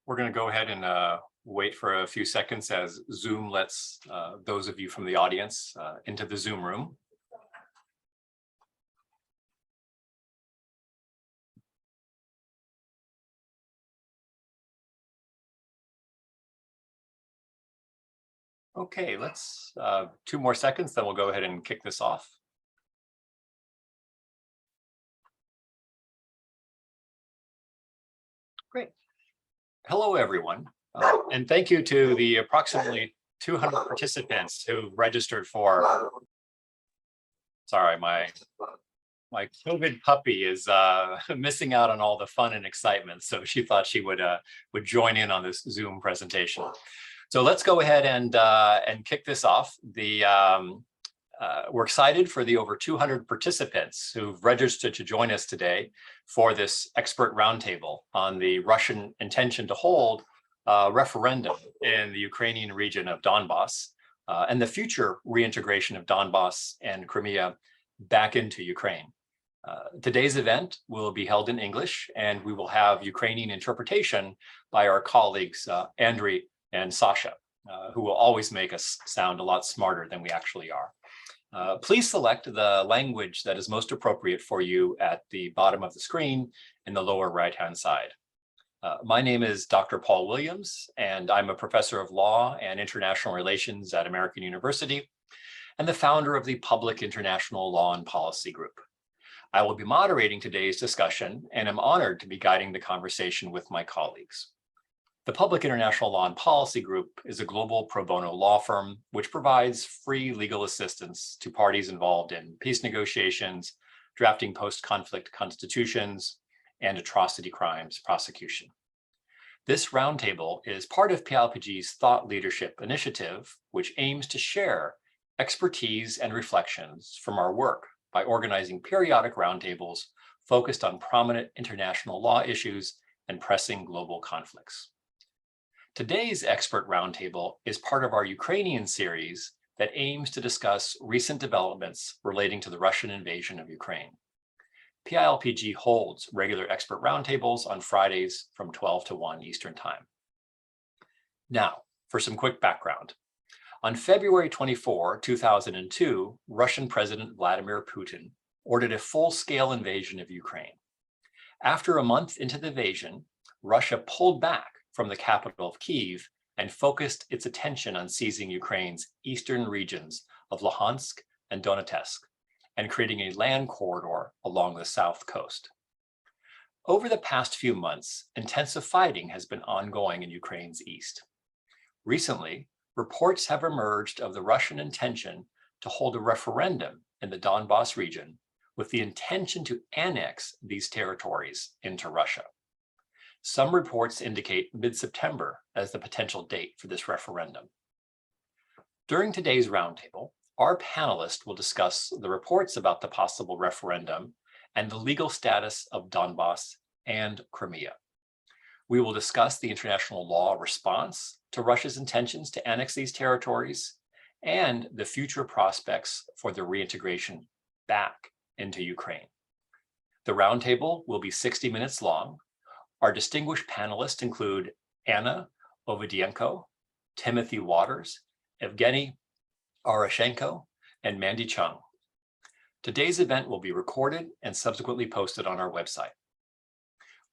We're going to go ahead and wait for a few seconds as Zoom lets those of you from the audience into the Zoom room. Okay, let's 2 more seconds, then we'll go ahead and kick this off. Great. Hello, everyone. And thank you to the approximately 200 participants who registered for, sorry, my COVID puppy is missing out on all the fun and excitement. So she thought she would join in on this Zoom presentation. So let's go ahead and kick this off. We're excited for the over 200 participants who've registered to join us today for this expert roundtable on the Russian intention to hold a referendum in the Ukrainian region of Donbas and the future reintegration of Donbas and Crimea back into Ukraine. Today's event will be held in English, and we will have Ukrainian interpretation by our colleagues, Andriy and Sasha, who will always make us sound a lot smarter than we actually are. Please select the language that is most appropriate for you at the bottom of the screen in the lower right-hand side. My name is Dr. Paul Williams, and I'm a professor of law and international relations at American University and the founder of the Public International Law and Policy Group. I will be moderating today's discussion, and I'm honored to be guiding the conversation with my colleagues. The Public International Law and Policy Group is a global pro bono law firm which provides free legal assistance to parties involved in peace negotiations, drafting post-conflict constitutions, and atrocity crimes prosecution. This roundtable is part of PILPG's Thought Leadership Initiative, which aims to share expertise and reflections from our work by organizing periodic roundtables focused on prominent international law issues and pressing global conflicts. Today's expert roundtable is part of our Ukrainian series that aims to discuss recent developments relating to the Russian invasion of Ukraine. PILPG holds regular expert roundtables on Fridays from 12 to 1 Eastern Time. Now, for some quick background. On February 24, 2002, Russian President Vladimir Putin ordered a full-scale invasion of Ukraine. After a month into the invasion, Russia pulled back from the capital of Kyiv and focused its attention on seizing Ukraine's eastern regions of Luhansk and Donetsk and creating a land corridor along the south coast. Over the past few months, intensive fighting has been ongoing in Ukraine's east. Recently, reports have emerged of the Russian intention to hold a referendum in the Donbas region with the intention to annex these territories into Russia. Some reports indicate mid-September as the potential date for this referendum. During today's roundtable, our panelists will discuss the reports about the possible referendum and the legal status of Donbas and Crimea. We will discuss the international law response to Russia's intentions to annex these territories and the future prospects for the reintegration back into Ukraine. The roundtable will be 60 minutes long. Our distinguished panelists include Anna Ovedienko, Timothy Waters, Evgeny Arashenko, and Mandy Chung. Today's event will be recorded and subsequently posted on our website.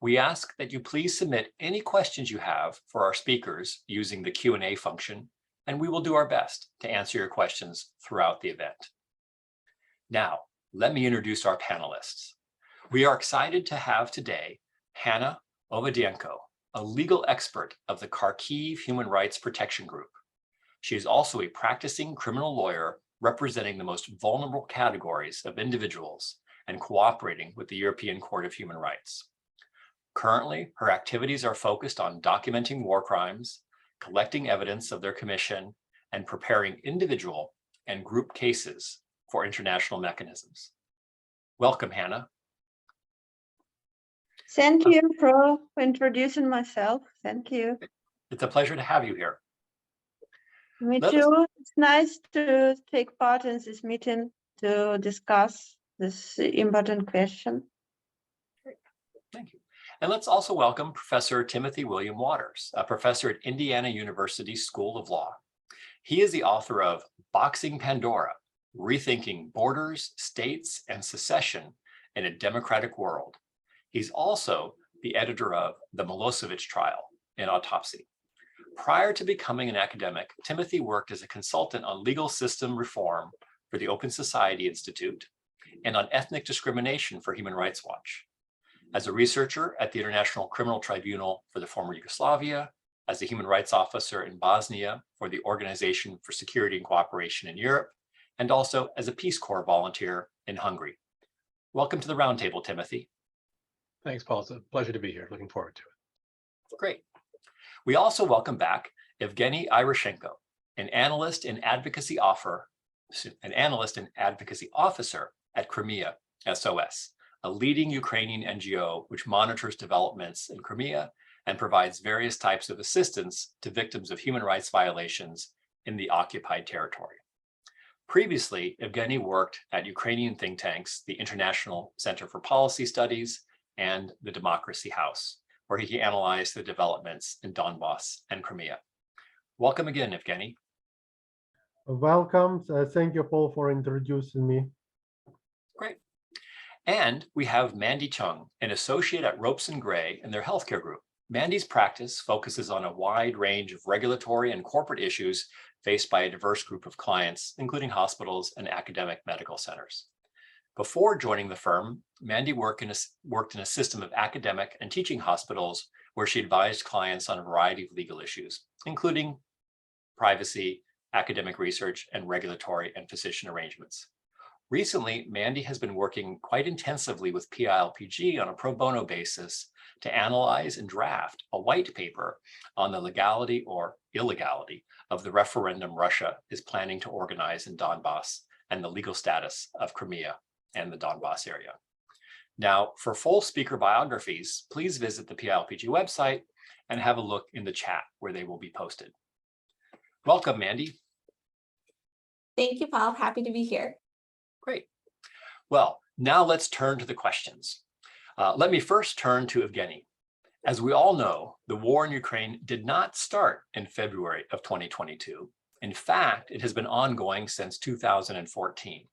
We ask that you please submit any questions you have for our speakers using the Q&A function, and we will do our best to answer your questions throughout the event. Now, let me introduce our panelists. We are excited to have today Hannah Ovedienko, a legal expert of the Kharkiv Human Rights Protection Group. She is also a practicing criminal lawyer representing the most vulnerable categories of individuals and cooperating with the European Court of Human Rights. Currently, her activities are focused on documenting war crimes, collecting evidence of their commission, and preparing individual and group cases for international mechanisms. Welcome, Hannah. Thank you for introducing myself. Thank you. It's a pleasure to have you here. Me too. It's nice to take part in this meeting to discuss this important question. Thank you. And let's also welcome Professor Timothy William Waters, a professor at Indiana University School of Law. He is the author of Boxing Pandora, Rethinking Borders, States, and Secession in a Democratic World. He's also the editor of The Milosevic Trial, an Autopsy. Prior to becoming an academic, Timothy worked as a consultant on legal system reform for the Open Society Institute and on ethnic discrimination for Human Rights Watch. As a researcher at the International Criminal Tribunal for the former Yugoslavia, as a human rights officer in Bosnia for the Organization for Security and Cooperation in Europe, and also as a Peace Corps volunteer in Hungary. Welcome to the Roundtable, Timothy. Thanks, Paul. It's a pleasure to be here. Looking forward to it. Great. We also welcome back Evgeny Iryashenko, an analyst and advocacy officer at Crimea SOS, a leading Ukrainian NGO which monitors developments in Crimea and provides various types of assistance to victims of human rights violations in the occupied territory. Previously, Evgeny worked at Ukrainian think tanks, the International Center for Policy Studies and the Democracy House, where he analyzed the developments in Donbas and Crimea. Welcome again, Evgeny. Welcome. Thank you, Paul, for introducing me. Great. And we have Mandy Chung, an associate at Ropes & Gray in their healthcare group. Mandy's practice focuses on a wide range of regulatory and corporate issues faced by a diverse group of clients, including hospitals and academic medical centers. Before joining the firm, Mandy worked in a system of academic and teaching hospitals where she advised clients on a variety of legal issues, including privacy, academic research, and regulatory and physician arrangements. Recently, Mandy has been working quite intensively with PILPG on a pro bono basis to analyze and draft a white paper on the legality or illegality of the referendum Russia is planning to organize in Donbas and the legal status of Crimea and the Donbas area. Now, for full speaker biographies, please visit the PILPG website and have a look in the chat where they will be posted. Welcome, Mandy. Thank you, Paul. Happy to be here. Great. Well, now let's turn to the questions. Let me first turn to Evgeny. As we all know, the war in Ukraine did not start in February of 2022. In fact, it has been ongoing since 2014.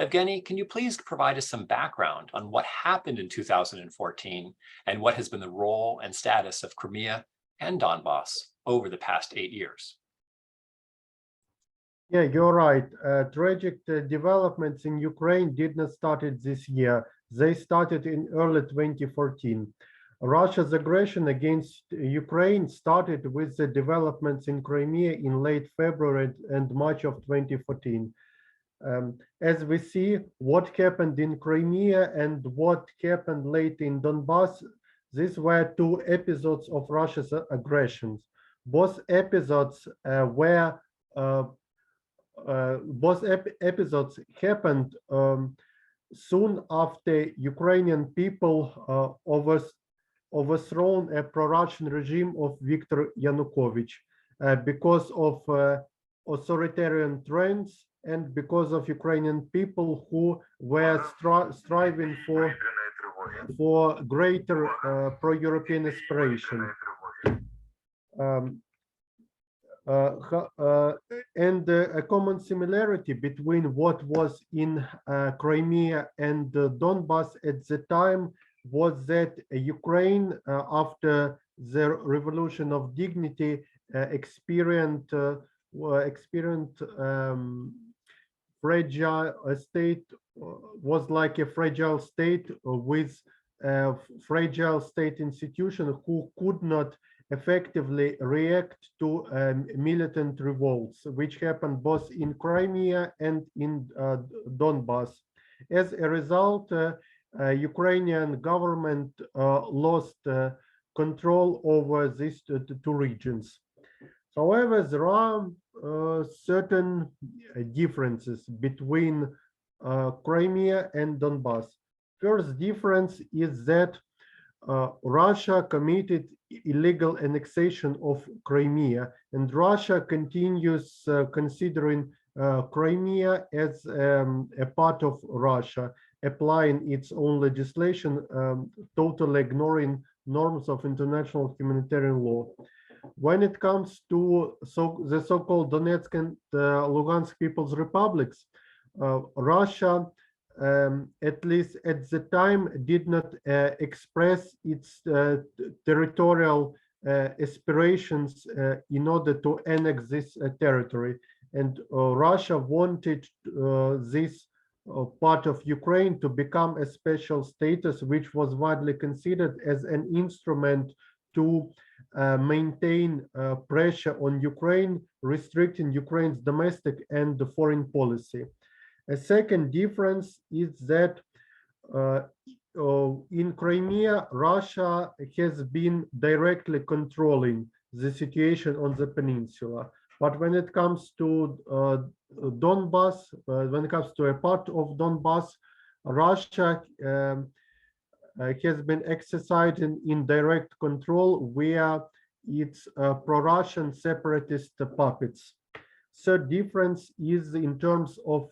Evgeny, can you please provide us some background on what happened in 2014 and what has been the role and status of Crimea and Donbas over the past 8 years? Yeah, you're right. Tragic developments in Ukraine did not start this year. They started in early 2014. Russia's aggression against Ukraine started with the developments in Crimea in late February and March of 2014. As we see, what happened in Crimea and what happened late in Donbas, these were two episodes of Russia's aggressions. Both episodes happened soon after Ukrainian people overthrown a pro-Russian regime of Viktor Yanukovych because of authoritarian trends and because of Ukrainian people who were striving for greater pro-European aspiration. And a common similarity between what was in Crimea and Donbas at the time was that Ukraine, after the Revolution of Dignity, experienced fragile state, was like a fragile state with fragile state institution who could not effectively react to militant revolts, which happened both in Crimea and in Donbas. As a result, Ukrainian government lost control over these two regions. However, there are certain differences between Crimea and Donbas. First difference is that Russia committed illegal annexation of Crimea, and Russia continues considering Crimea as a part of Russia, applying its own legislation, totally ignoring norms of international humanitarian law. When it comes to the so-called Donetsk and Lugansk People's Republics, Russia, at least at the time, did not express its territorial aspirations in order to annex this territory. And Russia wanted this part of Ukraine to become a special status, which was widely considered as an instrument to maintain pressure on Ukraine, restricting Ukraine's domestic and foreign policy. A second difference is that in Crimea, Russia has been directly controlling the situation on the peninsula. But when it comes to Donbas, when it comes to a part of Donbas, Russia has been exercising indirect control via its pro-Russian separatist puppets. Third difference is in terms of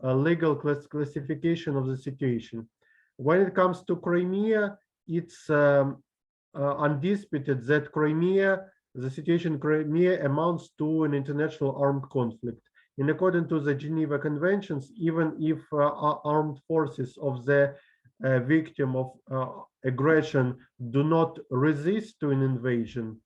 legal classification of the situation. When it comes to Crimea, it's undisputed that the situation in Crimea amounts to an international armed conflict. In accordance to the Geneva Conventions, even if armed forces of the victim of aggression do not resist to an invasion,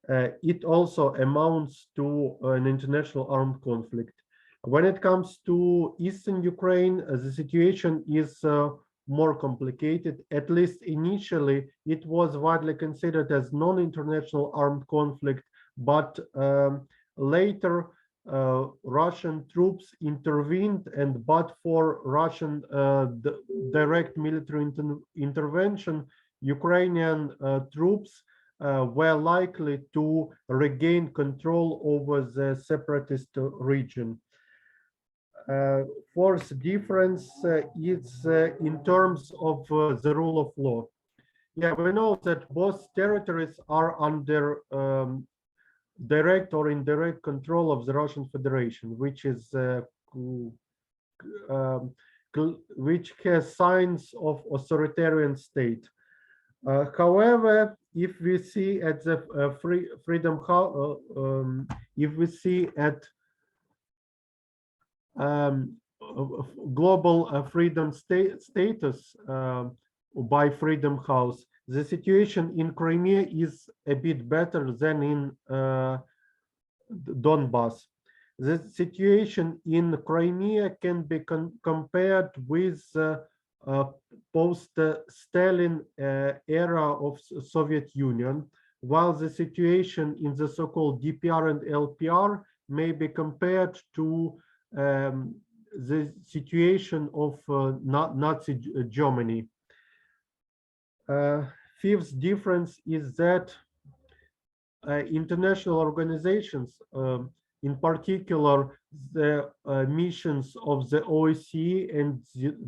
it also amounts to an international armed conflict. When it comes to Eastern Ukraine, the situation is more complicated. At least initially, it was widely considered as non-international armed conflict, but later Russian troops intervened, and but for Russian direct military intervention, Ukrainian troops were likely to regain control over the separatist region. Fourth difference is in terms of the rule of law. Yeah, we know that both territories are under direct or indirect control of the Russian Federation, which is which has signs of authoritarian state. However, if we see at the Freedom House, if we see at global freedom status by Freedom House, the situation in Crimea is a bit better than in Donbas. The situation in Crimea can be compared with post-Stalin era of Soviet Union, while the situation in the so-called DPR and LPR may be compared to the situation of Nazi Germany. Fifth difference is that international organizations, in particular the missions of the OSCE and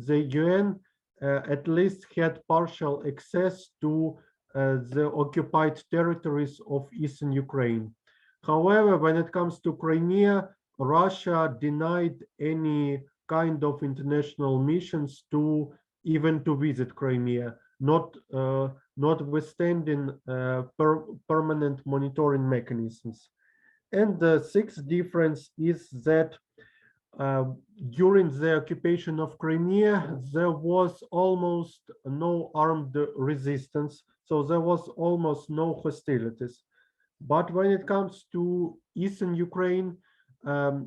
the UN, at least had partial access to the occupied territories of Eastern Ukraine. However, when it comes to Crimea, Russia denied any kind of international missions to even to visit Crimea, notwithstanding permanent monitoring mechanisms. And the sixth difference is that during the occupation of Crimea, there was almost no armed resistance, so there was almost no hostilities. But when it comes to Eastern Ukraine,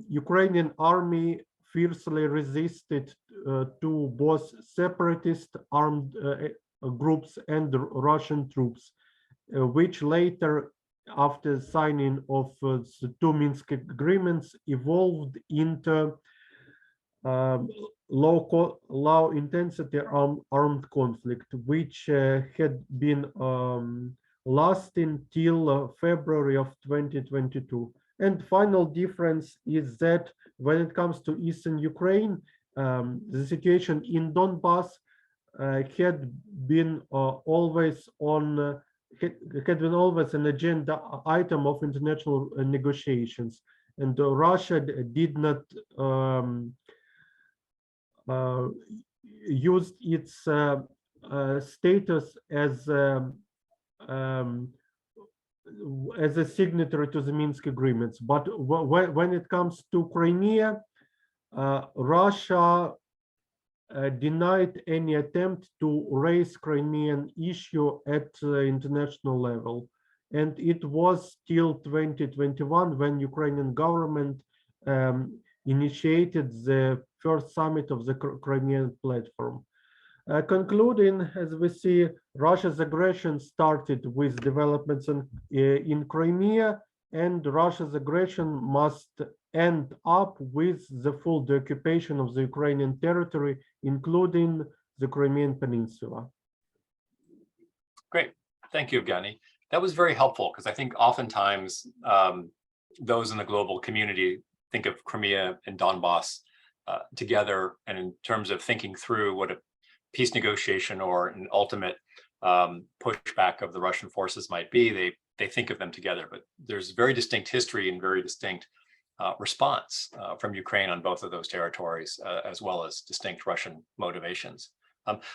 Ukrainian army fiercely resisted to both separatist armed groups and Russian troops, which later, after signing of the two Minsk agreements, evolved into low intensity armed conflict, which had been lasting till February of 2022. And final difference is that when it comes to Eastern Ukraine, the situation in Donbas had been always an agenda item of international negotiations. and Russia did not use its status as a signatory to the Minsk agreements. But when it comes to Crimea, Russia denied any attempt to raise Crimean issue at international level. And it was till 2021 when Ukrainian government initiated the first summit of the Crimean platform. Concluding, as we see, Russia's aggression started with developments in Crimea, and Russia's aggression must end up with the full deoccupation of the Ukrainian territory, including the Crimean Peninsula. Great. Thank you, Evgeny. That was very helpful because I think oftentimes those in the global community think of Crimea and Donbas together, and in terms of thinking through what a peace negotiation or an ultimate pushback of the Russian forces might be, they think of them together. But there's very distinct history and very distinct response from Ukraine on both of those territories, as well as distinct Russian motivations.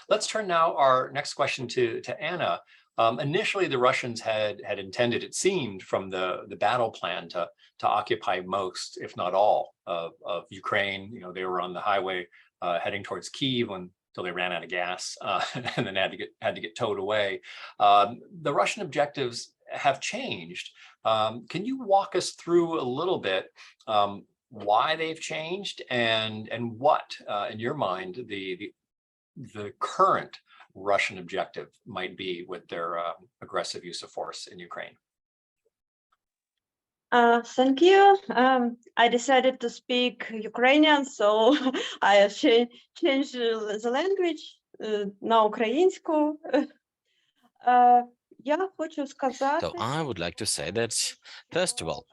Let's turn now our next question to Anna. Initially, the Russians had intended, it seemed, from the battle plan to occupy most, if not all, of Ukraine. You know, they were on the highway heading towards Kyiv until they ran out of gas and then had to get towed away. The Russian objectives have changed. Can you walk us through a little bit why they've changed and what, in your mind, the current Russian objective might be with their aggressive use of force in Ukraine? Thank you. I decided to speak Ukrainian, so I changed the language на українську. Я хочу сказати, So I would like to say that, first of all,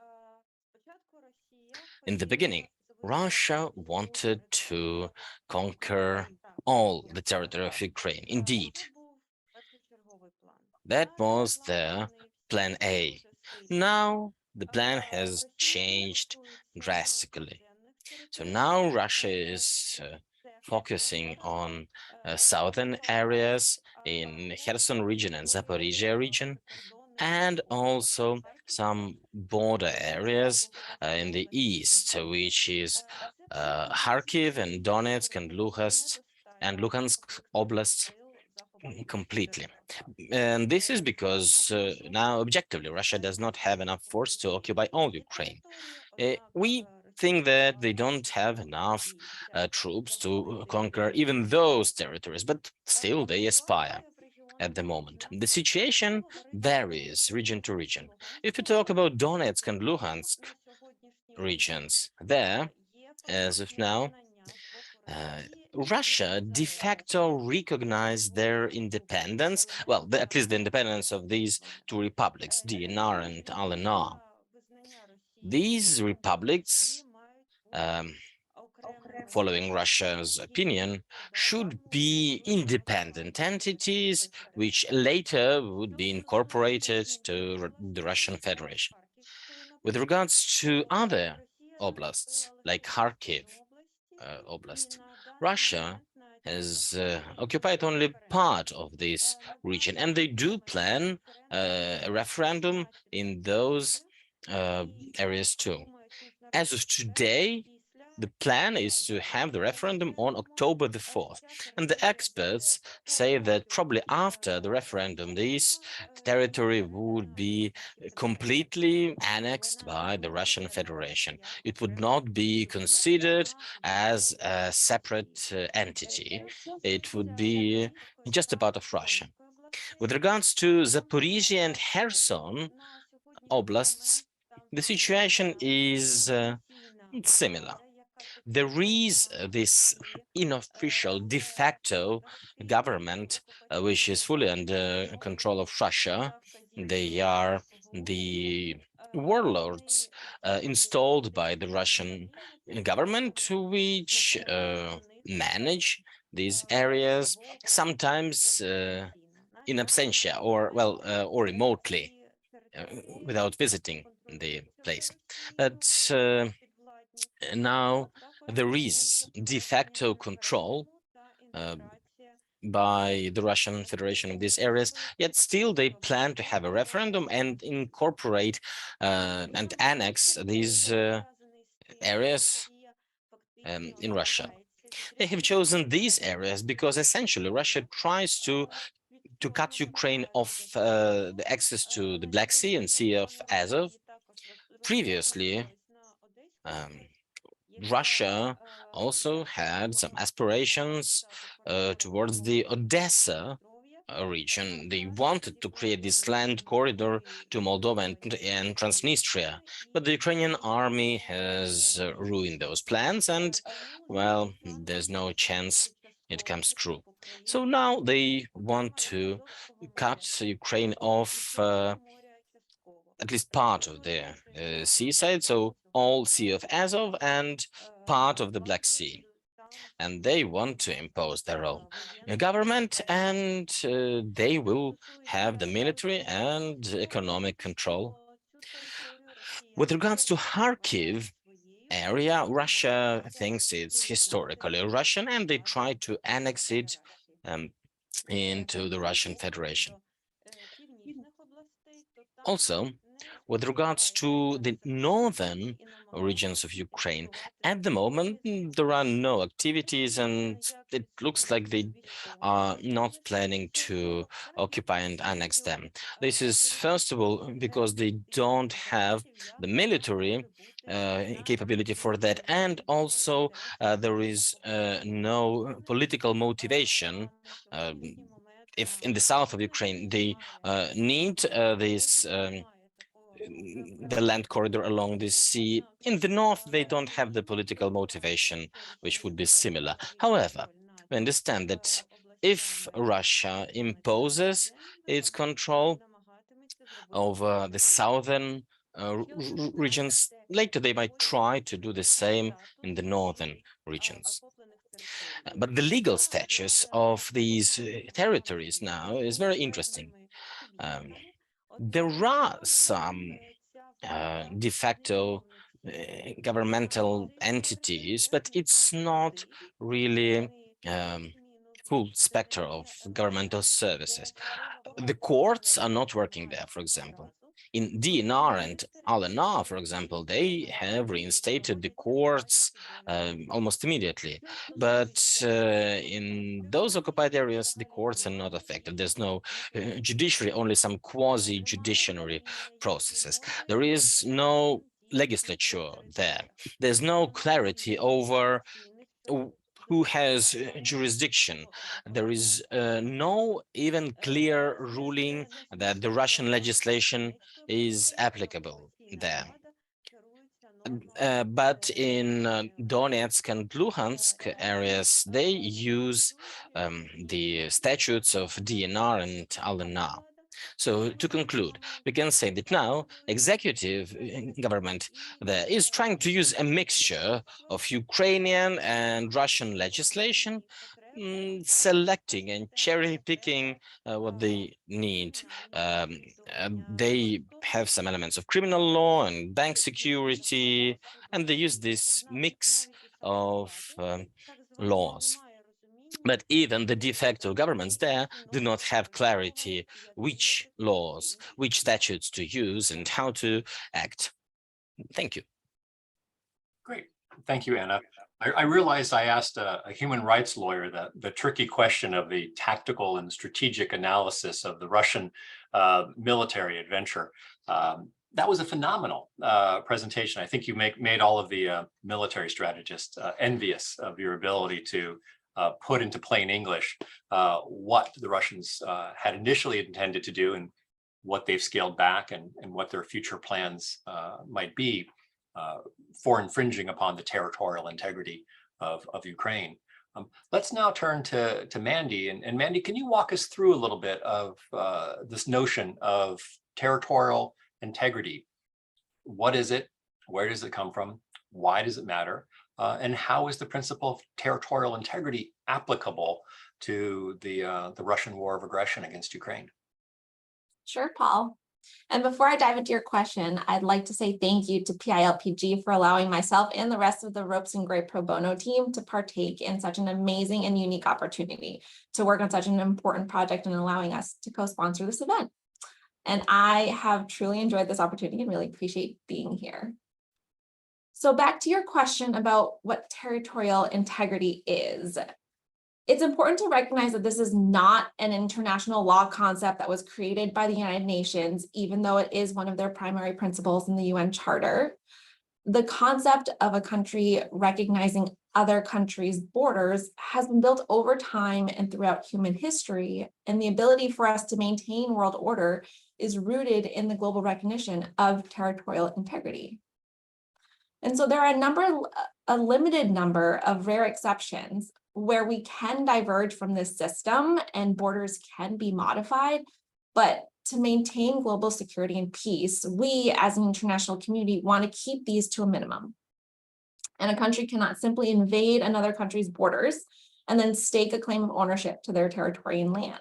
in the beginning, Russia wanted to conquer all the territory of Ukraine. Indeed, that was their plan A. Now the plan has changed drastically. So now Russia is focusing on southern areas in Kherson region and Zaporizhia region, and also some border areas in the east, which is Kharkiv and Donetsk and Luhansk Oblast completely. And this is because now objectively Russia does not have enough force to occupy all Ukraine. We think that they don't have enough troops to conquer even those territories, but still they aspire at the moment. The situation varies region to region. If you talk about Donetsk and Luhansk regions, there, as of now, Russia de facto recognized their independence, well, at least the independence of these two republics, DNR and LNR. These republics, following Russia's opinion, should be independent entities which later would be incorporated to the Russian Federation. With regards to other oblasts, like Kharkiv Oblast, Russia has occupied only part of this region, and they do plan a referendum in those areas too. As of today, the plan is to have the referendum on October the 4th. And the experts say that probably after the referendum, this territory would be completely annexed by the Russian Federation. It would not be considered as a separate entity. It would be just a part of Russia. With regards to Zaporizhia and Kherson oblasts, the situation is similar. There is this unofficial de facto government which is fully under control of Russia. They are the warlords installed by the Russian government, which manage these areas, sometimes in absentia or remotely, without visiting the place. But now there is de facto control by the Russian Federation of these areas, yet still they plan to have a referendum and incorporate and annex these areas in Russia. They have chosen these areas because essentially Russia tries to cut Ukraine off the access to the Black Sea and Sea of Azov. Previously, Russia also had some aspirations towards the Odessa region. They wanted to create this land corridor to Moldova and Transnistria, but the Ukrainian army has ruined those plans, and well, there's no chance it comes true. So now they want to cut Ukraine off at least part of the seaside, so all Sea of Azov and part of the Black Sea. And they want to impose their own government, and they will have the military and economic control. With regards to Kharkiv area, Russia thinks it's historically Russian, and they try to annex it into the Russian Federation. Also, with regards to the northern regions of Ukraine, at the moment, there are no activities, and it looks like they are not planning to occupy and annex them. This is, first of all, because they don't have the military capability for that, and also there is no political motivation. If in the south of Ukraine they need the land corridor along the sea, in the north they don't have the political motivation, which would be similar. However, we understand that if Russia imposes its control over the southern regions, later they might try to do the same in the northern regions. But the legal status of these territories now is very interesting. There are some de facto governmental entities, but it's not really full spectrum of governmental services. The courts are not working there, for example. In DNR and LNR, for example, they have reinstated the courts almost immediately. But in those occupied areas, the courts are not affected. There's no judiciary, only some quasi-judiciary processes. There is no legislature there. There's no clarity over who has jurisdiction. There is no even clear ruling that the Russian legislation is applicable there. But in Donetsk and Luhansk areas, they use the statutes of DNR and LNR. So to conclude, we can say that now executive government there is trying to use a mixture of Ukrainian and Russian legislation, selecting and cherry picking what they need. They have some elements of criminal law and bank security, and they use this mix of laws. But even the de facto governments there do not have clarity which laws, which statutes to use and how to act. Thank you. Great. Thank you, Anna. I realized I asked a human rights lawyer the tricky question of the tactical and strategic analysis of the Russian military adventure. That was a phenomenal presentation. I think you made all of the military strategists envious of your ability to put into plain English what the Russians had initially intended to do and what they've scaled back and what their future plans might be for infringing upon the territorial integrity of Ukraine. Let's now turn to Mandy. And Mandy, can you walk us through a little bit of this notion of territorial integrity? What is it? Where does it come from? Why does it matter? And how is the principle of territorial integrity applicable to the Russian war of aggression against Ukraine? Sure, Paul. And before I dive into your question, I'd like to say thank you to PILPG for allowing myself and the rest of the Ropes and Gray Pro Bono team to partake in such an amazing and unique opportunity to work on such an important project and allowing us to co-sponsor this event. And I have truly enjoyed this opportunity and really appreciate being here. So back to your question about what territorial integrity is. It's important to recognize that this is not an international law concept that was created by the United Nations, even though it is one of their primary principles in the UN Charter. The concept of a country recognizing other countries' borders has been built over time and throughout human history, and the ability for us to maintain world order is rooted in the global recognition of territorial integrity. And so there are a limited number of rare exceptions where we can diverge from this system and borders can be modified, but to maintain global security and peace, we as an international community want to keep these to a minimum. And a country cannot simply invade another country's borders and then stake a claim of ownership to their territory and land.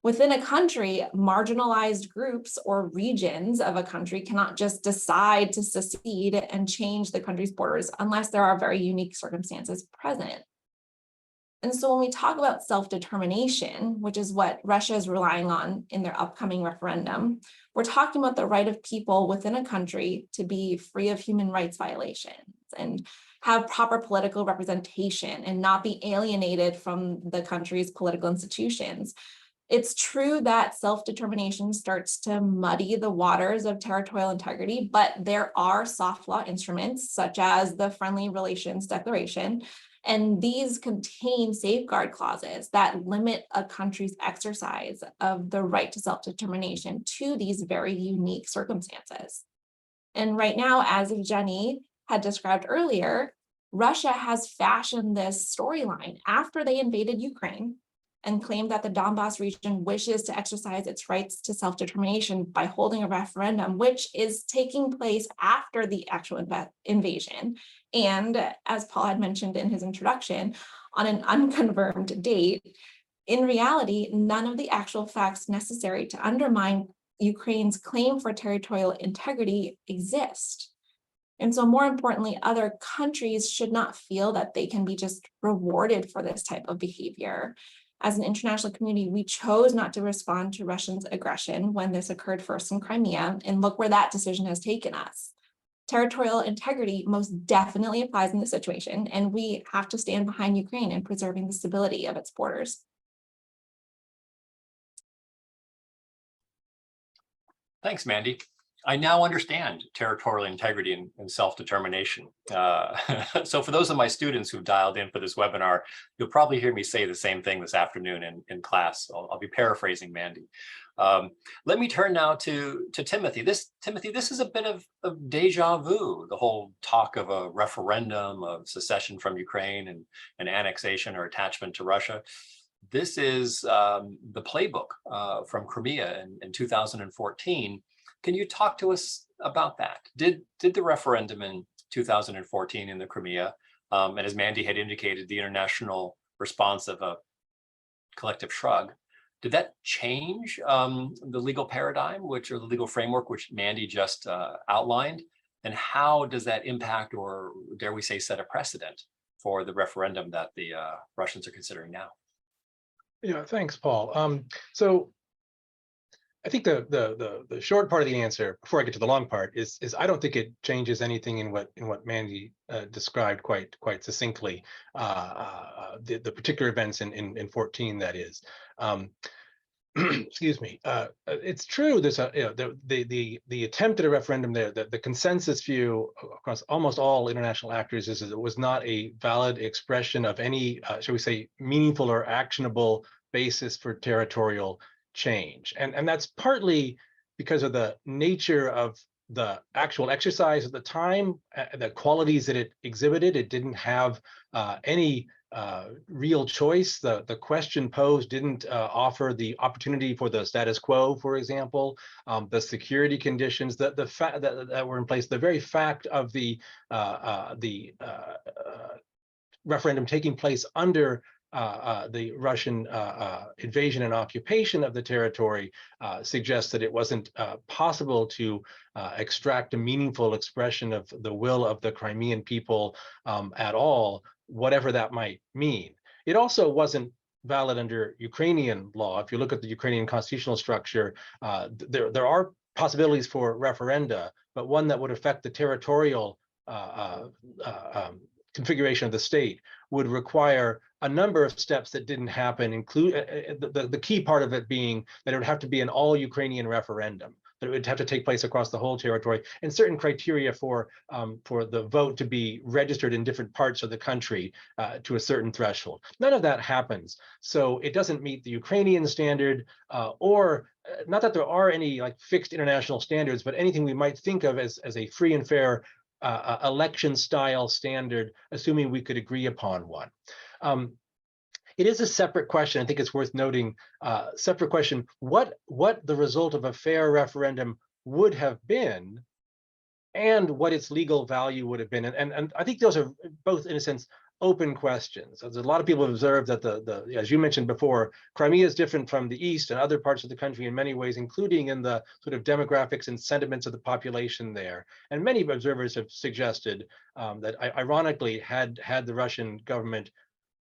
Within a country, marginalized groups or regions of a country cannot just decide to secede and change the country's borders unless there are very unique circumstances present. And so when we talk about self-determination, which is what Russia is relying on in their upcoming referendum, we're talking about the right of people within a country to be free of human rights violations and have proper political representation and not be alienated from the country's political institutions. It's true that self-determination starts to muddy the waters of territorial integrity, but there are soft law instruments such as the Friendly Relations Declaration, and these contain safeguard clauses that limit a country's exercise of the right to self-determination to these very unique circumstances. And right now, as Jenny had described earlier, Russia has fashioned this storyline after they invaded Ukraine and claimed that the Donbas region wishes to exercise its rights to self-determination by holding a referendum, which is taking place after the actual invasion. And as Paul had mentioned in his introduction, on an unconfirmed date. In reality, none of the actual facts necessary to undermine Ukraine's claim for territorial integrity exist. And so more importantly, other countries should not feel that they can be just rewarded for this type of behavior. As an international community, we chose not to respond to Russia's aggression when this occurred first in Crimea, and look where that decision has taken us. Territorial integrity most definitely applies in this situation, and we have to stand behind Ukraine in preserving the stability of its borders. Thanks, Mandy. I now understand territorial integrity and self-determination. So for those of my students who've dialed in for this webinar, you'll probably hear me say the same thing this afternoon in class. I'll be paraphrasing Mandy. Let me turn now to Timothy. Timothy, this is a bit of deja vu, the whole talk of a referendum of secession from Ukraine and annexation or attachment to Russia. This is the playbook from Crimea in 2014. Can you talk to us about that? Did the referendum in 2014 in the Crimea, and as Mandy had indicated, the international response of a collective shrug, did that change the legal paradigm, or the legal framework which Mandy just outlined? And how does that impact, or dare we say, set a precedent for the referendum that the Russians are considering now? Yeah, thanks, Paul. So I think the short part of the answer, before I get to the long part, is I don't think it changes anything in what Mandy described quite succinctly. The particular events in 14, that is. Excuse me. It's true. There's the attempt at a referendum there. The consensus view across almost all international actors is that it was not a valid expression of any, shall we say, meaningful or actionable basis for territorial change, and that's partly because of the nature of the actual exercise at the time, the qualities that it exhibited. It didn't have any real choice. The question posed didn't offer the opportunity for the status quo, for example. The security conditions, the fact that were in place, the very fact of the referendum taking place under the Russian invasion and occupation of the territory suggests that it wasn't possible to extract a meaningful expression of the will of the Crimean people at all, whatever that might mean. It also wasn't valid under Ukrainian law. If you look at the Ukrainian constitutional structure, there are possibilities for referenda, but one that would affect the territorial configuration of the state would require a number of steps that didn't happen, include the key part of it being that it would have to be an all Ukrainian referendum, that it would have to take place across the whole territory, and certain criteria for the vote to be registered in different parts of the country to a certain threshold. None of that happens. So it doesn't meet the Ukrainian standard or not that there are any like fixed international standards, but anything we might think of as a free and fair election style standard, assuming we could agree upon one. It is a separate question. I think it's worth noting, separate question, what the result of a fair referendum would have been and what its legal value would have been. And I think those are both, in a sense, open questions. As a lot of people have observed that as you mentioned before, Crimea is different from the East and other parts of the country in many ways, including in the sort of demographics and sentiments of the population there. And many observers have suggested that ironically, had the Russian government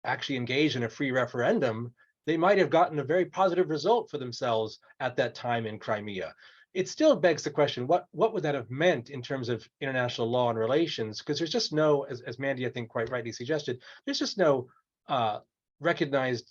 actually engaged in a free referendum, they might have gotten a very positive result for themselves at that time in Crimea. It still begs the question, what would that have meant in terms of international law and relations? Because there's just no, as Mandy, I think, quite rightly suggested, there's just no recognized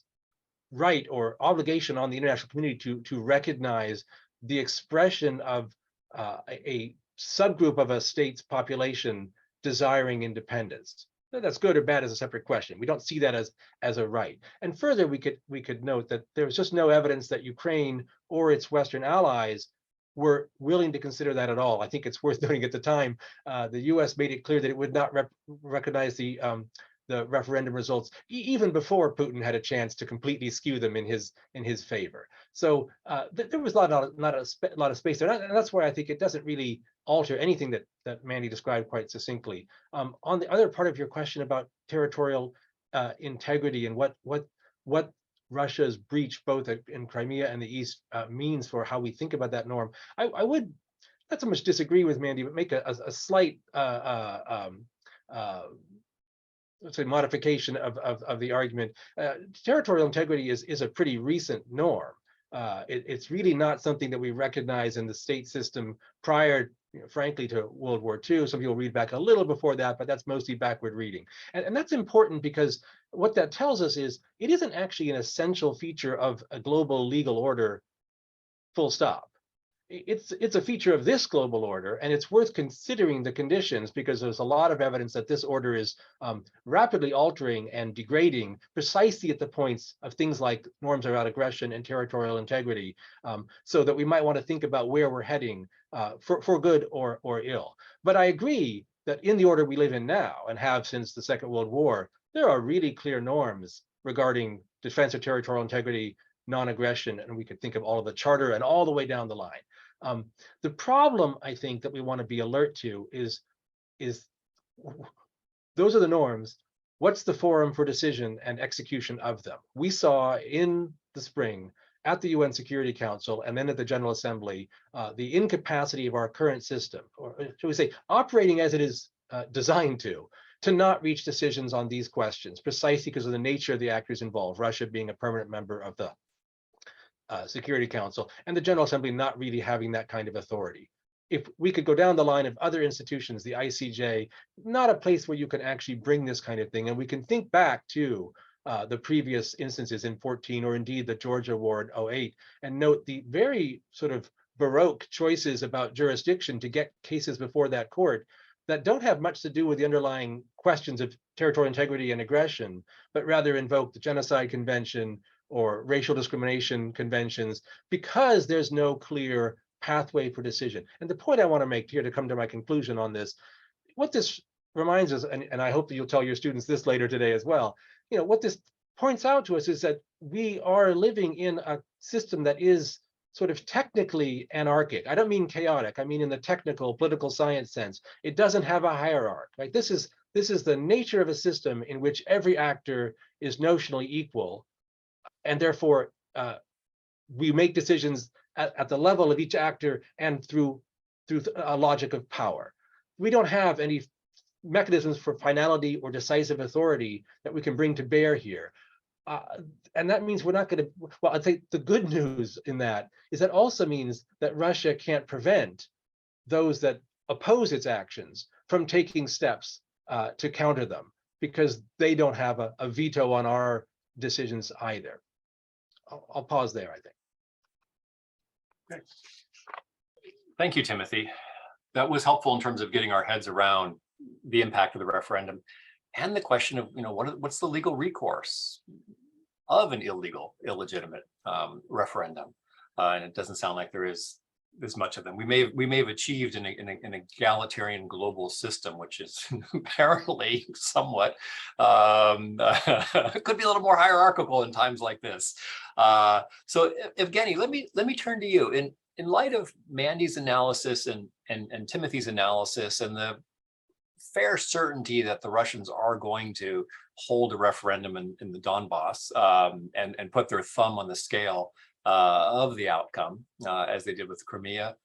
right or obligation on the international community to recognize the expression of a subgroup of a state's population desiring independence. That's good or bad is a separate question. We don't see that as a right. And further, we could note that there was just no evidence that Ukraine or its Western allies were willing to consider that at all. I think it's worth noting at the time, the U.S. made it clear that it would not recognize the referendum results even before Putin had a chance to completely skew them in his favor. So there was not a lot of space there, and that's why I think it doesn't really alter anything that Mandy described quite succinctly. On the other part of your question about territorial integrity and what Russia's breach both in Crimea and the East means for how we think about that norm, I would not so much disagree with Mandy, but make a slight let's say modification of the argument. Territorial integrity is a pretty recent norm. It's really not something that we recognize in the state system prior, frankly, to World War II. Some people read back a little before that, but that's mostly backward reading. And that's important because what that tells us is it isn't actually an essential feature of a global legal order, full stop. It's a feature of this global order, and it's worth considering the conditions because there's a lot of evidence that this order is rapidly altering and degrading precisely at the points of things like norms around aggression and territorial integrity, so that we might want to think about where we're heading for good or ill. But I agree that in the order we live in now and have since the Second World War, there are really clear norms regarding defense of territorial integrity, non-aggression, and we could think of all of the charter and all the way down the line. The problem, I think, that we want to be alert to is those are the norms. What's the forum for decision and execution of them? We saw in the spring at the UN Security Council and then at the General Assembly, the incapacity of our current system, or shall we say, operating as it is designed to not reach decisions on these questions, precisely because of the nature of the actors involved, Russia being a permanent member of the Security Council, and the General Assembly not really having that kind of authority. If we could go down the line of other institutions, the ICJ, not a place where you can actually bring this kind of thing, and we can think back to the previous instances in 14, or indeed the Georgia War in 08, and note the very sort of baroque choices about jurisdiction to get cases before that court that don't have much to do with the underlying questions of territorial integrity and aggression, but rather invoke the Genocide Convention or racial discrimination conventions, because there's no clear pathway for decision. And the point I want to make here to come to my conclusion on this, what this reminds us, and I hope that you'll tell your students this later today as well, what this points out to us is that we are living in a system that is sort of technically anarchic. I don't mean chaotic, I mean in the technical political science sense. It doesn't have a hierarchy, right? This is This is the nature of a system in which every actor is notionally equal, and therefore we make decisions at the level of each actor and through a logic of power. We don't have any mechanisms for finality or decisive authority that we can bring to bear here. And that means we're not going to, well, I'd say the good news in that is that also means that Russia can't prevent those that oppose its actions from taking steps to counter them, because they don't have a veto on our decisions either. I'll pause there, I think. Great. Thank you, Timothy. That was helpful in terms of getting our heads around the impact of the referendum and the question of, what's the legal recourse of an illegitimate referendum? And it doesn't sound like there is as much of them. We may have achieved an egalitarian global system, which is apparently somewhat could be a little more hierarchical in times like this. So Evgeny, let me turn to you. In light of Mandy's analysis and Timothy's analysis and the fair certainty that the Russians are going to hold a referendum in the Donbas and put their thumb on the scale of the outcome, as they did with Crimea.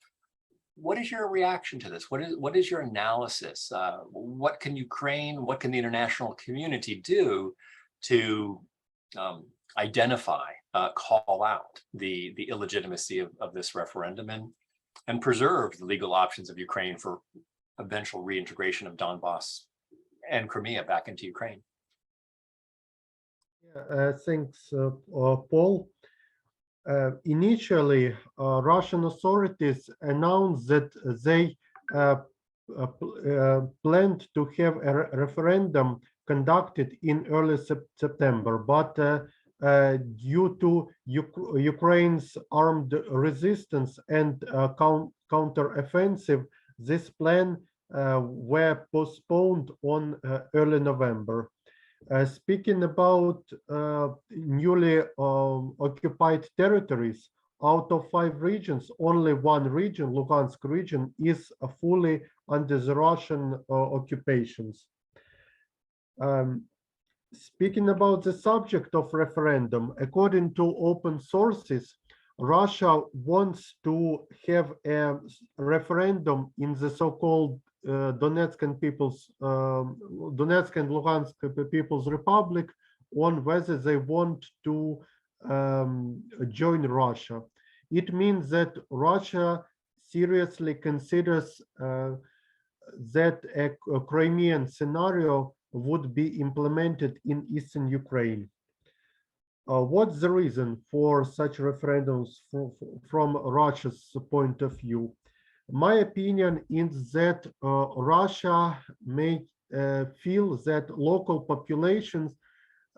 What is your reaction to this? What is your analysis? What can Ukraine, what can the international community do to identify, call out the illegitimacy of this referendum and preserve the legal options of Ukraine for eventual reintegration of Donbas and Crimea back into Ukraine? Thanks, Paul. Initially, Russian authorities announced that they planned to have a referendum conducted in early September, but due to Ukraine's armed resistance and counter-offensive, this plan were postponed on early November. Speaking about newly occupied territories, out of 5 regions, only one region, Luhansk region, is fully under the Russian occupations. Speaking about the subject of referendum, according to open sources, Russia wants to have a referendum in the so-called Donetsk and Luhansk People's Republic on whether they want to join Russia. It means that Russia seriously considers that a Crimean scenario would be implemented in eastern Ukraine. What's the reason for such referendums from Russia's point of view? My opinion is that Russia may feel that local populations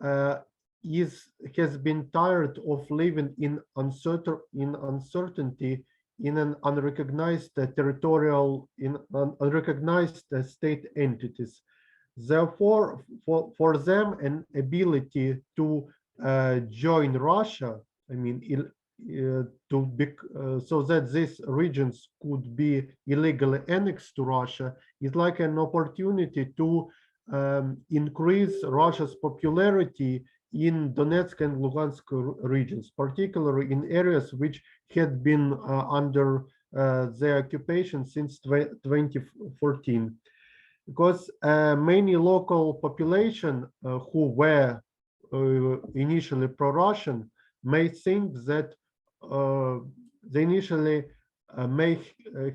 has been tired of living in uncertainty in an unrecognized territorial, in unrecognized state entities. Therefore, for them, an ability to join Russia, I mean, so that these regions could be illegally annexed to Russia, is like an opportunity to increase Russia's popularity in Donetsk and Luhansk regions, particularly in areas which had been under their occupation since 2014. Because many local population who were initially pro-Russian may think that they initially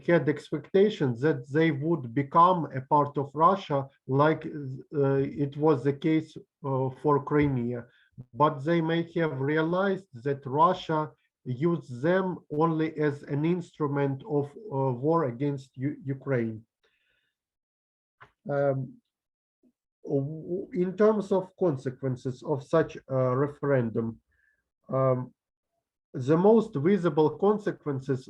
had expectations that they would become a part of Russia, like it was the case for Crimea. But they may have realized that Russia used them only as an instrument of war against Ukraine. In terms of consequences of such a referendum, the most visible consequences,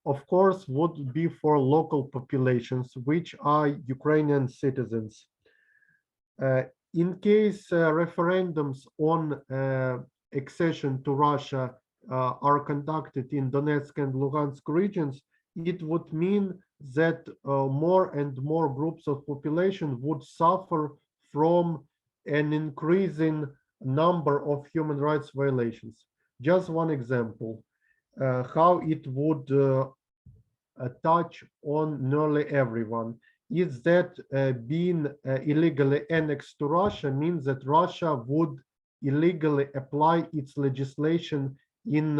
of course, would be for local populations, which are Ukrainian citizens. In case referendums on accession to Russia are conducted in Donetsk and Luhansk regions, it would mean that more and more groups of population would suffer from an increasing number of human rights violations. Just one example, how it would touch on nearly everyone is that being illegally annexed to Russia means that Russia would illegally apply its legislation in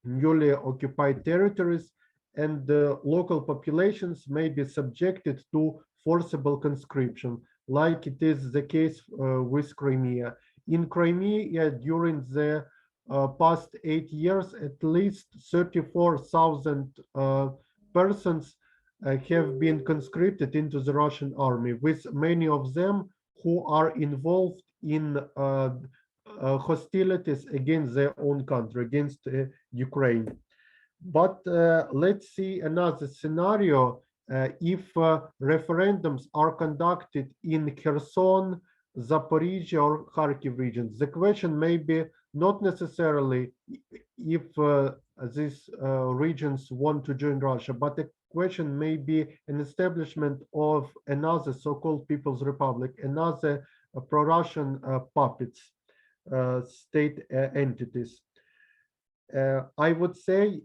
newly occupied territories, and the local populations may be subjected to forcible conscription, like it is the case with Crimea. In Crimea, during the past 8 years, at least 34,000 persons have been conscripted into the Russian army, with many of them who are involved in hostilities against their own country, against Ukraine. But let's see another scenario. If referendums are conducted in Kherson, Zaporizhia, or Kharkiv regions, the question may be not necessarily if these regions want to join Russia, but the question may be an establishment of another so-called People's Republic, another pro-Russian puppets, state entities. I would say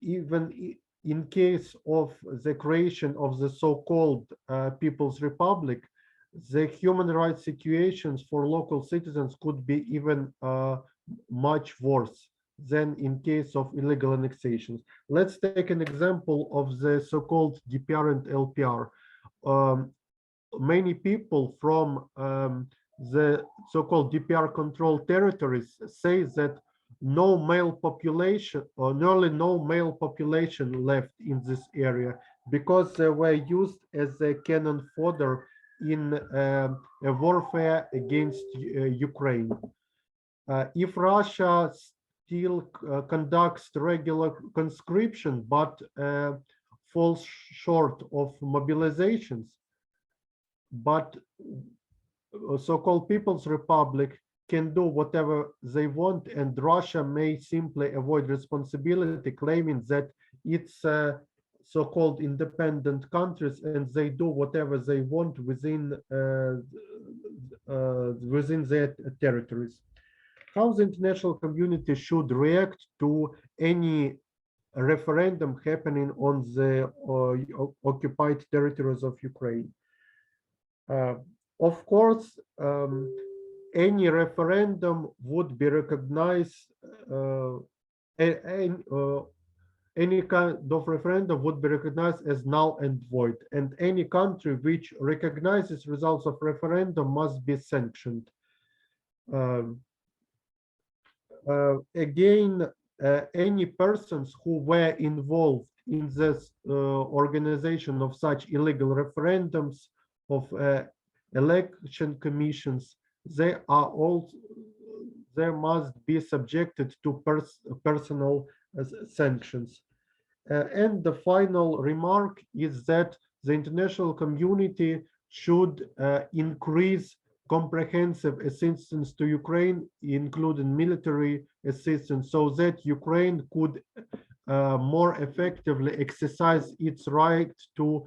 even in case of the creation of the so-called People's Republic, the human rights situations for local citizens could be even much worse than in case of illegal annexations. Let's take an example of the so-called DPR and LPR. Many people from the so-called DPR controlled territories say that no male population, or nearly no male population left in this area because they were used as a cannon fodder in a warfare against Ukraine. If Russia still conducts regular conscription but falls short of mobilizations, but so-called People's Republic can do whatever they want, and Russia may simply avoid responsibility, claiming that it's so-called independent countries and they do whatever they want within their territories. How the international community should react to any referendum happening on the occupied territories of Ukraine? Of course, any referendum would be recognized, any kind of referendum would be recognized as null and void, and any country which recognizes results of referendum must be sanctioned. Again, any persons who were involved in this organization of such illegal referendums, of election commissions, they must be subjected to personal sanctions. And the final remark is that the international community should increase comprehensive assistance to Ukraine, including military assistance, so that Ukraine could more effectively exercise its right to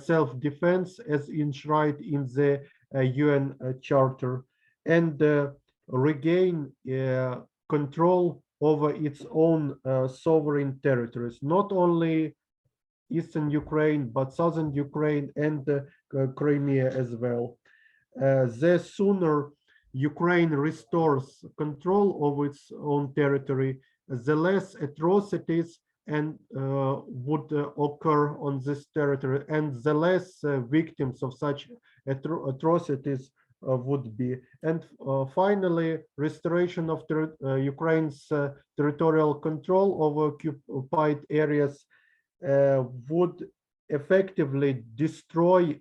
self-defense as enshrined in the UN Charter, and regain control over its own sovereign territories, not only eastern Ukraine, but southern Ukraine and Crimea as well. The sooner Ukraine restores control over its own territory, the less atrocities and would occur on this territory, and the less victims of such atrocities would be. And finally, restoration of Ukraine's territorial control over occupied areas would effectively destroy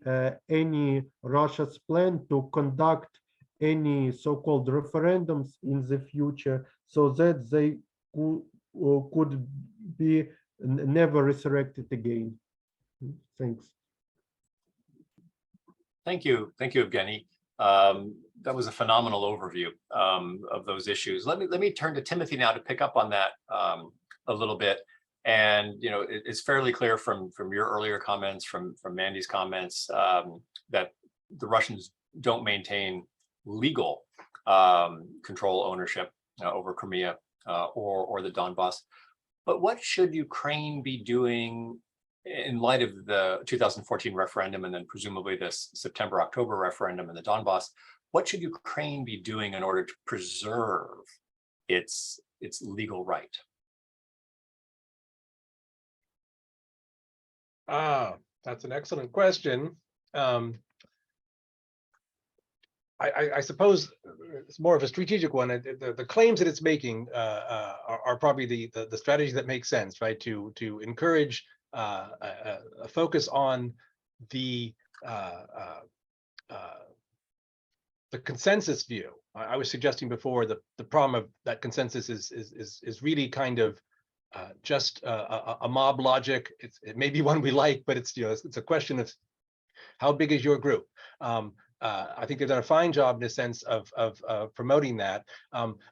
any Russia's plan to conduct any so-called referendums in the future, so that they could be never resurrected again. Thanks. Thank you, Evgeny. That was a phenomenal overview of those issues. Let me turn to Timothy now to pick up on that a little bit. And it's fairly clear from your earlier comments, from Mandy's comments, that the Russians don't maintain legal control ownership over Crimea or the Donbas. But what should Ukraine be doing in light of the 2014 referendum and then presumably this September-October referendum in the Donbas? What should Ukraine be doing in order to preserve its legal right? That's an excellent question. I suppose it's more of a strategic one. The claims that it's making are probably the strategy that makes sense, right? To encourage a focus on the consensus view. I was suggesting before the problem of that consensus is really kind of just a mob logic. It may be one we like, but it's it's a question of how big is your group. I think they've done a fine job in a sense of promoting that.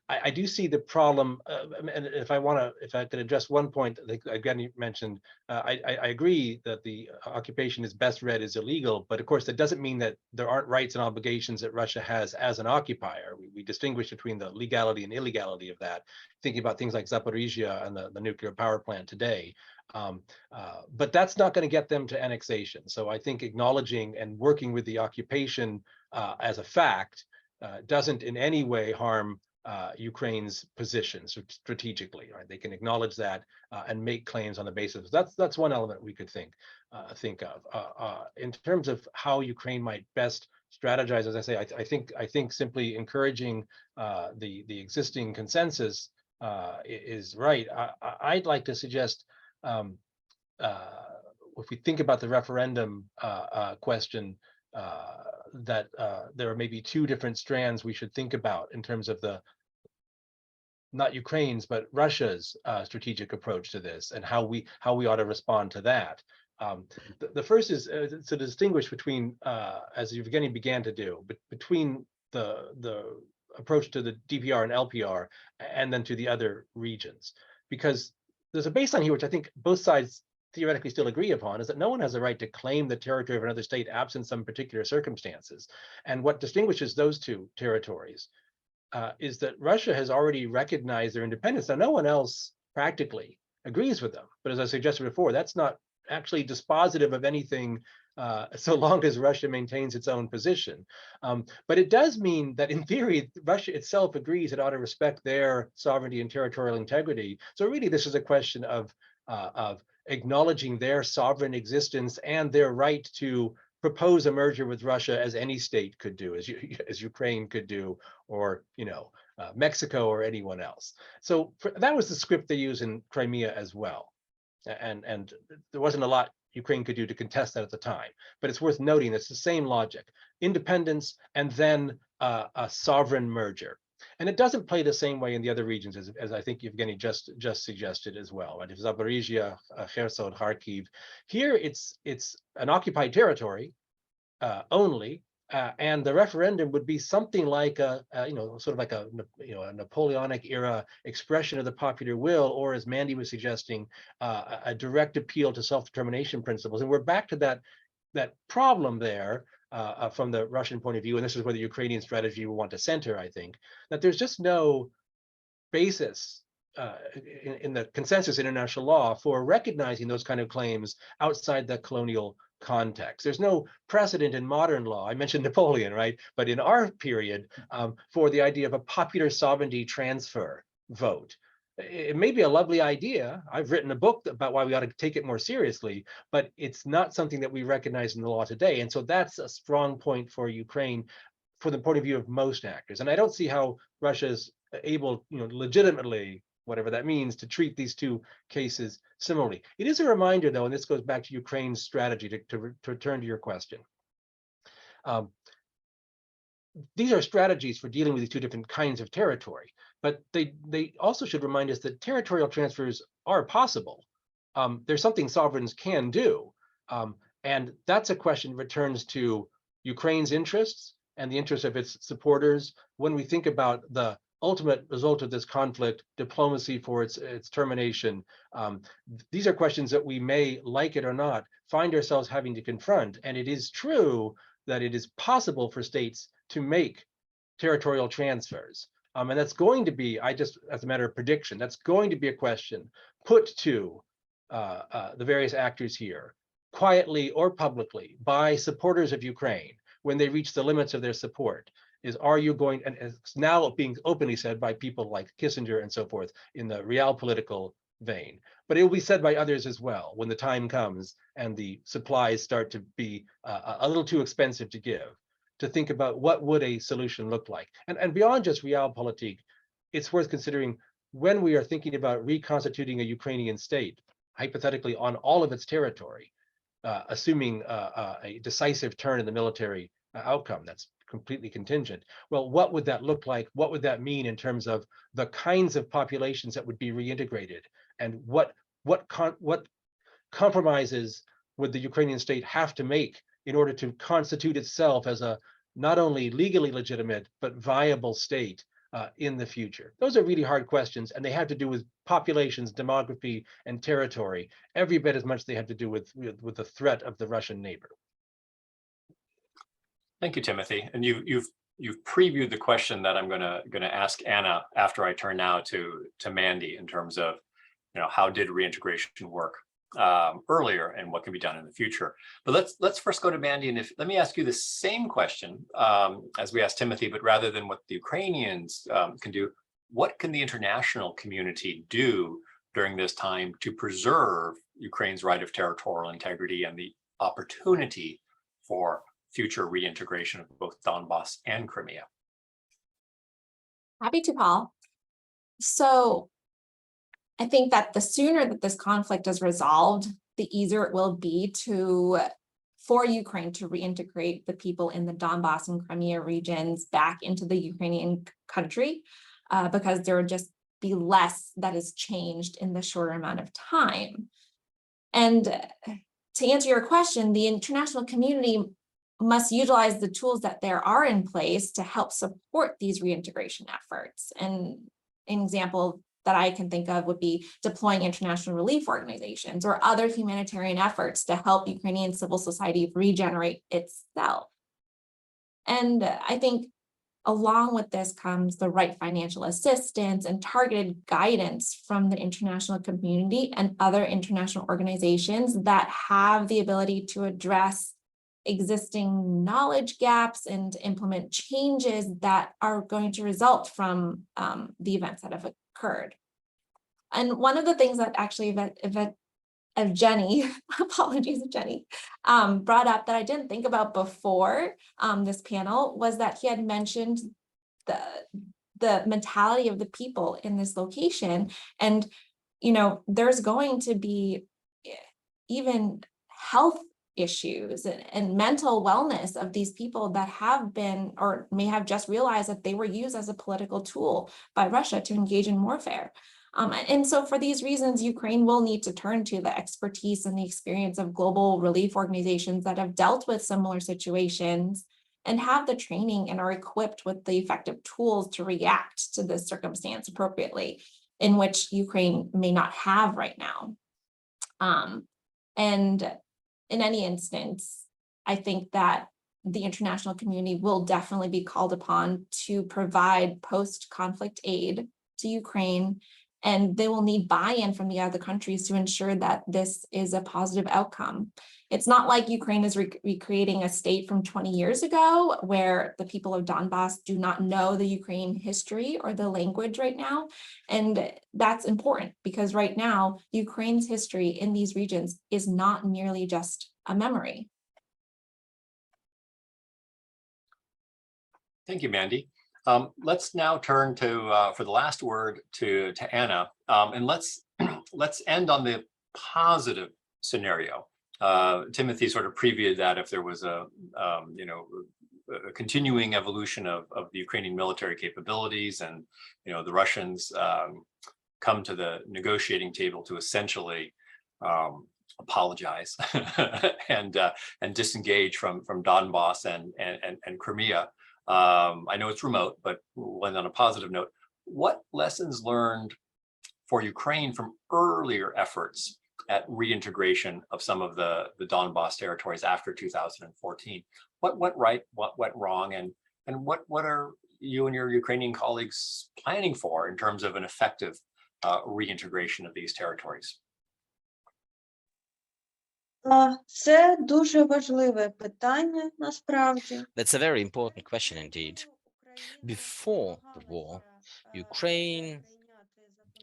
I do see the problem, and if I could address one point that again you mentioned, I agree that the occupation is best read as illegal, but of course that doesn't mean that there aren't rights and obligations that Russia has as an occupier. We distinguish between the legality and illegality of that, thinking about things like Zaporizhia and the nuclear power plant today. But that's not going to get them to annexation. So I think acknowledging and working with the occupation as a fact doesn't in any way harm Ukraine's position strategically. Right? They can acknowledge that and make claims on the basis. That's one element we could think of. In terms of how Ukraine might best strategize, as I say, I think simply encouraging the existing consensus is right. I'd like to suggest, if we think about the referendum question, that there are maybe two different strands we should think about in terms of not Ukraine's, but Russia's strategic approach to this and how we ought to respond to that. The first is to distinguish between, as Evgeny began to do, between the approach to the DPR and LPR and then to the other regions, because there's a baseline here which I think both sides theoretically still agree upon, is that no one has the right to claim the territory of another state absent some particular circumstances. And what distinguishes those two territories is that Russia has already recognized their independence. Now, no one else practically agrees with them, but as I suggested before, that's not actually dispositive of anything so long as Russia maintains its own position. But it does mean that in theory, Russia itself agrees it ought to respect their sovereignty and territorial integrity. So really, this is a question of acknowledging their sovereign existence and their right to propose a merger with Russia, as any state could do, as Ukraine could do, or Mexico or anyone else. So that was the script they use in Crimea as well. And there wasn't a lot Ukraine could do to contest that at the time, but it's worth noting it's the same logic: independence and then a sovereign merger. And it doesn't play the same way in the other regions, as I think Evgeny just suggested as well. Right? If Zaporizhia, Kherson, Kharkiv, here it's an occupied territory only, and the referendum would be something like a Napoleonic era expression of the popular will, or as Mandy was suggesting, a direct appeal to self-determination principles. And we're back to that problem there. From the Russian point of view, and this is where the Ukrainian strategy will want to center, I think, that there's just no basis in the consensus international law for recognizing those kind of claims outside the colonial context. There's no precedent in modern law. I mentioned Napoleon, right? But in our period, for the idea of a popular sovereignty transfer vote. It may be a lovely idea. I've written a book about why we ought to take it more seriously, but it's not something that we recognize in the law today. And so that's a strong point for Ukraine, for the point of view of most actors. And I don't see how Russia is able, legitimately, whatever that means, to treat these two cases similarly. It is a reminder, though, and this goes back to Ukraine's strategy, to return to your question. These are strategies for dealing with these two different kinds of territory, but they also should remind us that territorial transfers are possible. There's something sovereigns can do, and that's a question that returns to Ukraine's interests and the interests of its supporters when we think about the ultimate result of this conflict, diplomacy for its termination. These are questions that we may, like it or not, find ourselves having to confront. And it is true that it is possible for states to make territorial transfers. And that's going to be, as a matter of prediction, that's going to be a question put to the various actors here, quietly or publicly, by supporters of Ukraine when they reach the limits of their support. Are you going, and it's now being openly said by people like Kissinger and so forth in the real political vein, but it will be said by others as well when the time comes and the supplies start to be a little too expensive to give, to think about what would a solution look like. And beyond just realpolitik, it's worth considering when we are thinking about reconstituting a Ukrainian state, hypothetically on all of its territory, assuming a decisive turn in the military outcome that's completely contingent. Well, what would that look like? What would that mean in terms of the kinds of populations that would be reintegrated? And what compromises would the Ukrainian state have to make in order to constitute itself as a not only legally legitimate, but viable state in the future? Those are really hard questions, and they have to do with populations, demography, and territory, every bit as much as they have to do with the threat of the Russian neighbor. Thank you, Timothy. And you've previewed the question that I'm gonna ask Anna after I turn now to Mandy in terms of, how did reintegration work earlier and what can be done in the future. But let's first go to Mandy, and let me ask you the same question as we asked Timothy, but rather than what the Ukrainians can do, what can the international community do during this time to preserve Ukraine's right of territorial integrity and the opportunity for future reintegration of both Donbas and Crimea? Happy to, Paul. So I think that the sooner that this conflict is resolved, the easier it will be for Ukraine to reintegrate the people in the Donbas and Crimea regions back into the Ukrainian country, because there would just be less that is changed in the shorter amount of time. And to answer your question, the international community must utilize the tools that there are in place to help support these reintegration efforts. And an example that I can think of would be deploying international relief organizations or other humanitarian efforts to help Ukrainian civil society regenerate itself. And I think along with this comes the right financial assistance and targeted guidance from the international community and other international organizations that have the ability to address existing knowledge gaps and implement changes that are going to result from the events that have occurred. And one of the things that actually Evgeny, apologies, Evgeny, brought up that I didn't think about before this panel was that he had mentioned the mentality of the people in this location. And, there's going to be even health issues and mental wellness of these people that have been or may have just realized that they were used as a political tool by Russia to engage in warfare. And so for these reasons, Ukraine will need to turn to the expertise and the experience of global relief organizations that have dealt with similar situations and have the training and are equipped with the effective tools to react to this circumstance appropriately, in which Ukraine may not have right now. And in any instance, I think that the international community will definitely be called upon to provide post-conflict aid to Ukraine, and they will need buy-in from the other countries to ensure that this is a positive outcome. It's not like Ukraine is recreating a state from 20 years ago where the people of Donbas do not know the Ukrainian history or the language right now. And that's important because right now, Ukraine's history in these regions is not merely just a memory. Thank you, Mandy. Let's now turn to, for the last word, to Anna, and let's end on the positive scenario. Timothy sort of previewed that if there was a continuing evolution of the Ukrainian military capabilities, and the Russians come to the negotiating table to essentially apologize and disengage from Donbas and Crimea. I know it's remote, but when on a positive note, what lessons learned for Ukraine from earlier efforts at reintegration of some of the Donbas territories after 2014? What went right, what went wrong, and what are you and your Ukrainian colleagues planning for in terms of an effective reintegration of these territories? Це дуже важливе питання, насправді. That's a very important question indeed. Before the war, Ukraine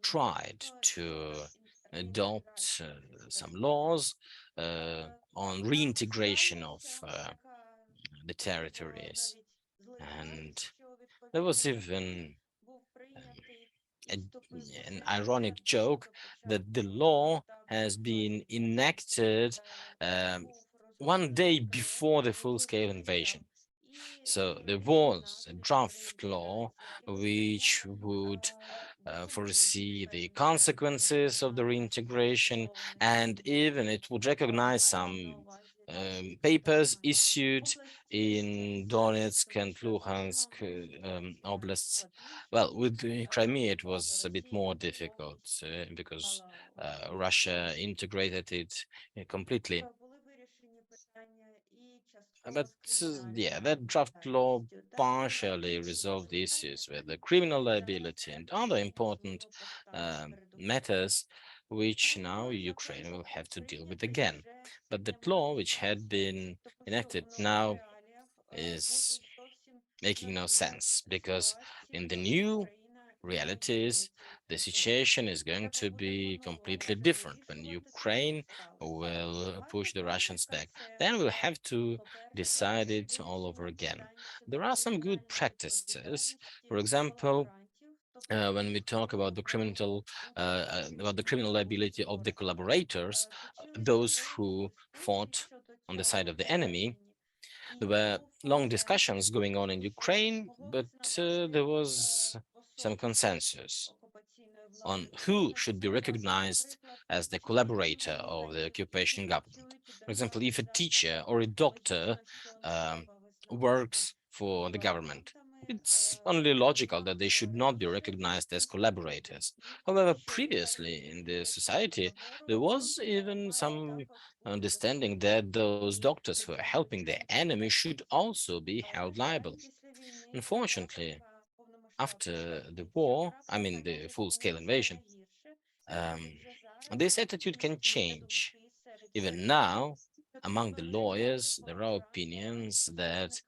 tried to adopt some laws on reintegration of the territories. And there was even an ironic joke that the law has been enacted one day before the full-scale invasion. So there was a draft law which would foresee the consequences of the reintegration, and even it would recognize some papers issued in Donetsk and Luhansk oblasts. Well, with the Crimea, it was a bit more difficult because Russia integrated it completely. But yeah, that draft law partially resolved the issues with the criminal liability and other important matters, which now Ukraine will have to deal with again. But that law, which had been enacted now, is making no sense, because in the new realities, the situation is going to be completely different. When Ukraine will push the Russians back, then we'll have to decide it all over again. There are some good practices. For example, when we talk about the criminal liability of the collaborators, those who fought on the side of the enemy, there were long discussions going on in Ukraine, but there was some consensus on who should be recognized as the collaborator of the occupation government. For example, if a teacher or a doctor works for the government, it's only logical that they should not be recognized as collaborators. However, previously in the society, there was even some understanding that those doctors who are helping the enemy should also be held liable. Unfortunately, after the war, I mean the full-scale invasion, this attitude can change. Even now, among the lawyers, there are opinions that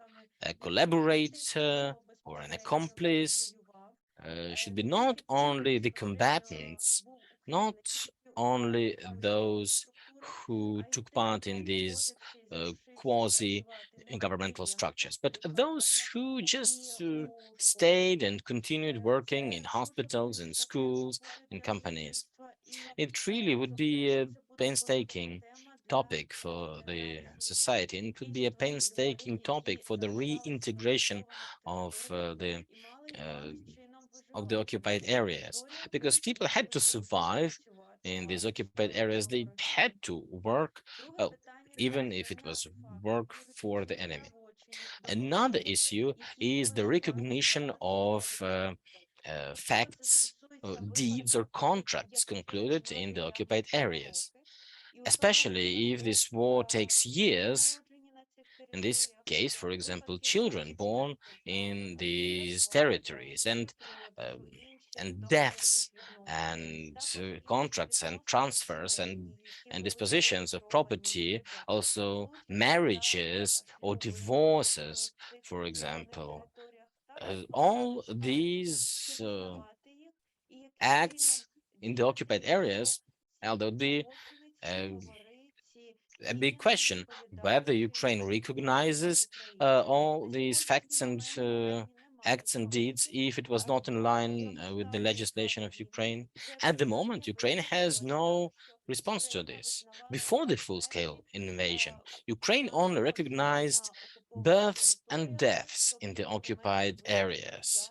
a collaborator or an accomplice should be not only the combatants, not only those who took part in these quasi-governmental structures, but those who just stayed and continued working in hospitals, in schools, in companies. It really would be a painstaking topic for the society, and it would be a painstaking topic for the reintegration of uh, the occupied areas, because people had to survive in these occupied areas. They had to work, well, even if it was work for the enemy. Another issue is the recognition of facts, deeds, or contracts concluded in the occupied areas, especially if this war takes years. In this case, for example, children born in these territories, and deaths, and contracts and transfers and dispositions of property, also marriages or divorces, for example. All these acts in the occupied areas, well, there would be a big question whether Ukraine recognizes all these facts and acts and deeds if it was not in line with the legislation of Ukraine. At the moment, Ukraine has no response to this. Before the full-scale invasion, Ukraine only recognized births and deaths in the occupied areas,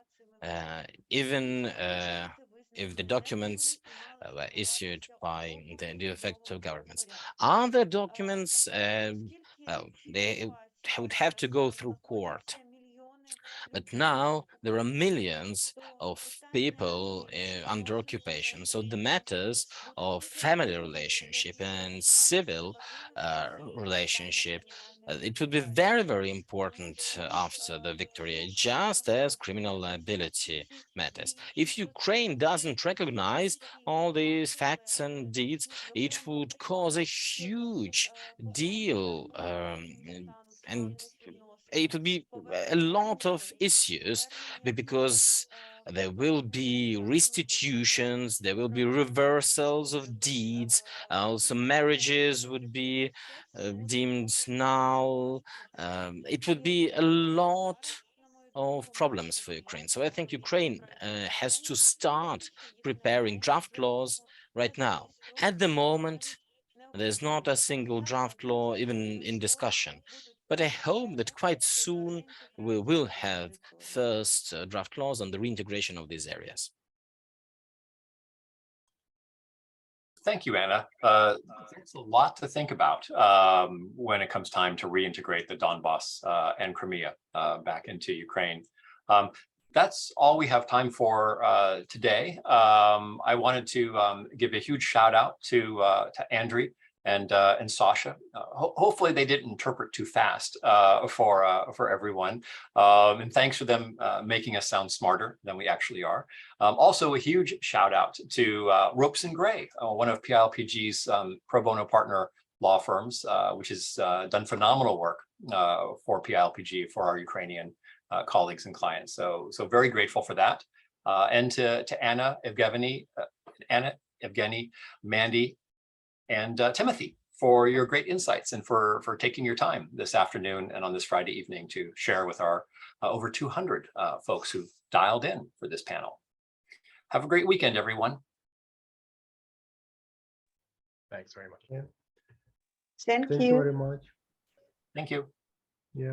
even if the documents were issued by the de facto governments. Other documents, well, they would have to go through court. But now there are millions of people under occupation. So the matters of family relationship and civil relationship, it would be very, very important after the victory, just as criminal liability matters. If Ukraine doesn't recognize all these facts and deeds, it would cause a huge deal, and it will be a lot of issues, because there will be restitutions, there will be reversals of deeds, also marriages would be deemed null. It would be a lot of problems for Ukraine. So I think Ukraine has to start preparing draft laws right now. At the moment, there's not a single draft law even in discussion, but I hope that quite soon we will have first draft laws on the reintegration of these areas. Thank you, Anna. It's a lot to think about when it comes time to reintegrate the Donbas and Crimea back into Ukraine. That's all we have time for today. I wanted to give a huge shout out to Andriy and Sasha. Hopefully they didn't interpret too fast for everyone. And thanks for them making us sound smarter than we actually are. Also a huge shout out to Ropes and Gray, one of PILPG's pro bono partner law firms, which has done phenomenal work for PILPG, for our Ukrainian colleagues and clients. So very grateful for that. And to Anna, Evgeny, Mandy, and Timothy for your great insights and for taking your time this afternoon and on this Friday evening to share with our over 200 folks who've dialed in for this panel. Have a great weekend, everyone. Thanks very much. Yeah. Thank Thank you you. very much. Thank you. Yeah.